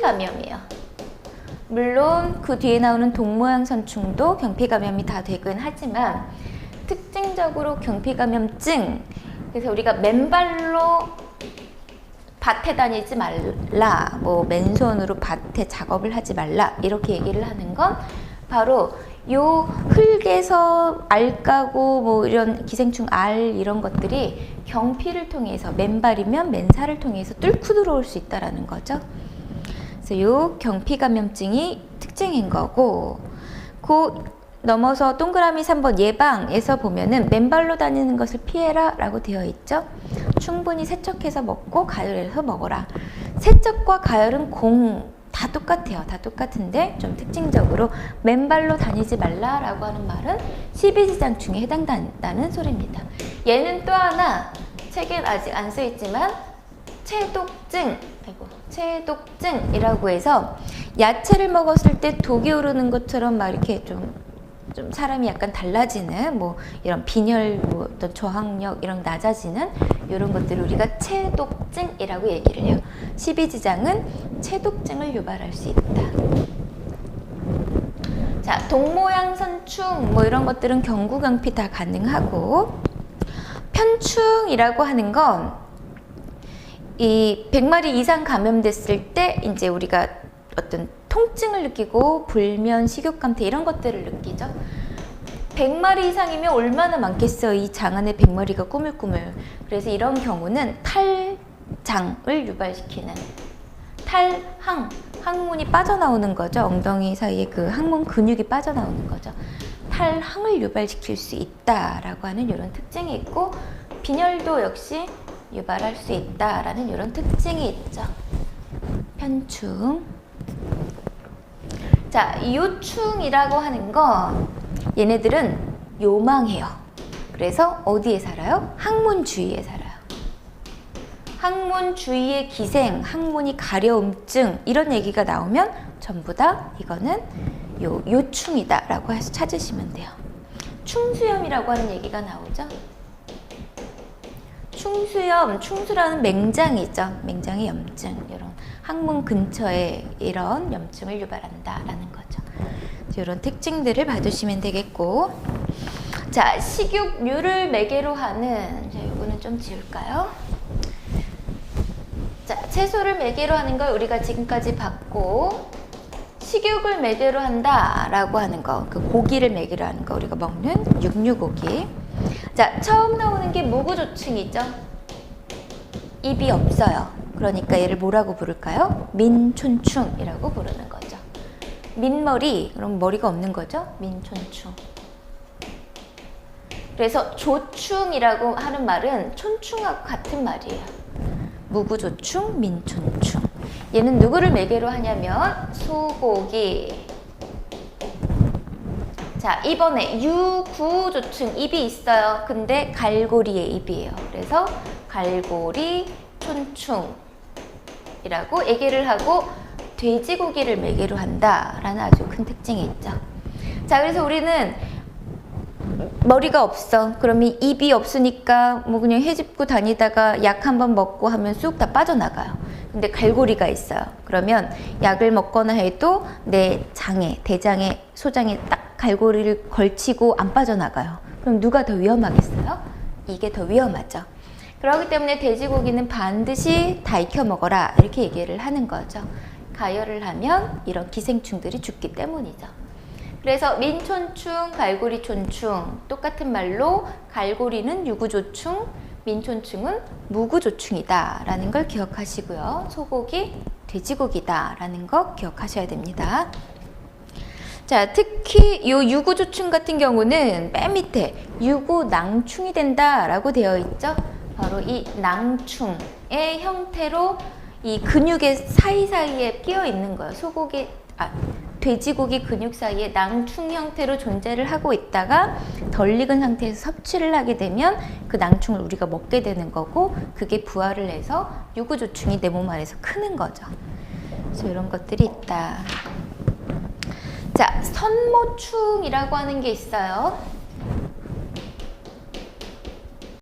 감염이에요. 물론 그 뒤에 나오는 동모양선충도 경피감염이 다 되긴 하지만 특징적으로 경피감염증, 그래서 우리가 맨발로 밭에 다니지 말라, 뭐 맨손으로 밭에 작업을 하지 말라 이렇게 얘기를 하는 건 바로 요 흙에서 알 까고 뭐 이런 기생충 알 이런 것들이 경피를 통해서 맨발이면 맨살을 통해서 뚫고 들어올 수 있다라는 거죠. 그래서 요 경피감염증이 특징인 거고, 그 넘어서 동그라미 3번 예방에서 보면은 맨발로 다니는 것을 피해라 라고 되어 있죠. 충분히 세척해서 먹고 가열해서 먹어라. 세척과 가열은 다 똑같아요. 다 똑같은데 좀 특징적으로 맨발로 다니지 말라라고 하는 말은 십이지장충에 해당된다는 소리입니다. 얘는 또 하나 책엔 아직 안 써 있지만 체독증이라고 해서 야채를 먹었을 때 독이 오르는 것처럼 막 이렇게 좀 사람이 약간 달라지는 뭐 이런 빈혈, 뭐 어떤 저항력 이런 낮아지는 이런 것들을 우리가 체독증이라고 얘기를 해요. 십이지장은 체독증을 유발할 수 있다. 자, 동모양선충 뭐 이런 것들은 경구경피 다 가능하고, 편충이라고 하는 건 이 100마리 이상 감염됐을 때 이제 우리가 어떤 통증을 느끼고 불면, 식욕감퇴 이런 것들을 느끼죠. 100마리 이상이면 얼마나 많겠어. 이 장 안에 100마리가 꾸물꾸물. 그래서 이런 경우는 탈장을 유발시키는, 항문이 빠져나오는 거죠. 엉덩이 사이에 그 항문 근육이 빠져나오는 거죠. 탈항을 유발시킬 수 있다라고 하는 이런 특징이 있고, 빈혈도 역시 유발할 수 있다라는 이런 특징이 있죠. 편충. 자, 요충이라고 하는 건 얘네들은 요망해요. 그래서 어디에 살아요? 항문 주위에 살아요. 항문 주위의 기생, 항문이 가려움증 이런 얘기가 나오면 전부 다 이거는 요충이다 라고 해서 찾으시면 돼요. 충수염이라고 하는 얘기가 나오죠. 충수염, 충수라는 맹장이죠. 맹장의 염증, 이런 항문 근처에 이런 염증을 유발한다라는 거죠. 이런 특징들을 봐주시면 되겠고, 자, 식욕류를 매개로 하는, 자, 요거는 좀 지울까요? 자, 채소를 매개로 하는 걸 우리가 지금까지 봤고, 식욕을 매개로 한다라고 하는 거, 그 고기를 매개로 하는 거, 우리가 먹는 육류고기. 자, 처음 나오는 게 무구조충이죠. 입이 없어요. 그러니까 얘를 뭐라고 부를까요? 민촌충이라고 부르는 거죠. 민머리, 그럼 머리가 없는 거죠? 민촌충. 그래서 조충이라고 하는 말은 촌충하고 같은 말이에요. 무구조충, 민촌충. 얘는 누구를 매개로 하냐면 소고기. 자, 이번에 유구조충, 입이 있어요. 근데 갈고리의 입이에요. 그래서 갈고리 촌충이라고 얘기를 하고, 돼지고기를 매개로 한다라는 아주 큰 특징이 있죠. 자, 그래서 우리는 머리가 없어. 그러면 입이 없으니까 뭐 그냥 헤집고 다니다가 약 한번 먹고 하면 쑥 다 빠져나가요. 근데 갈고리가 있어요. 그러면 약을 먹거나 해도 내 장에, 대장에, 소장에 딱 갈고리를 걸치고 안 빠져나가요. 그럼 누가 더 위험하겠어요? 이게 더 위험하죠. 그렇기 때문에 돼지고기는 반드시 다 익혀 먹어라 이렇게 얘기를 하는 거죠. 가열을 하면 이런 기생충들이 죽기 때문이죠. 그래서 민촌충, 갈고리촌충, 똑같은 말로 갈고리는 유구조충, 민촌충은 무구조충이다 라는 걸 기억하시고요. 소고기, 돼지고기다 라는 거 기억하셔야 됩니다. 자, 특히 요 유구조충 같은 경우는 맨 밑에 유구낭충이 된다라고 되어 있죠. 바로 이 낭충의 형태로 이 근육의 사이사이에 끼어 있는 거예요. 돼지고기 근육 사이에 낭충 형태로 존재를 하고 있다가 덜 익은 상태에서 섭취를 하게 되면 그 낭충을 우리가 먹게 되는 거고, 그게 부화를 해서 유구조충이 내 몸 안에서 크는 거죠. 그래서 이런 것들이 있다. 자, 선모충이라고 하는 게 있어요.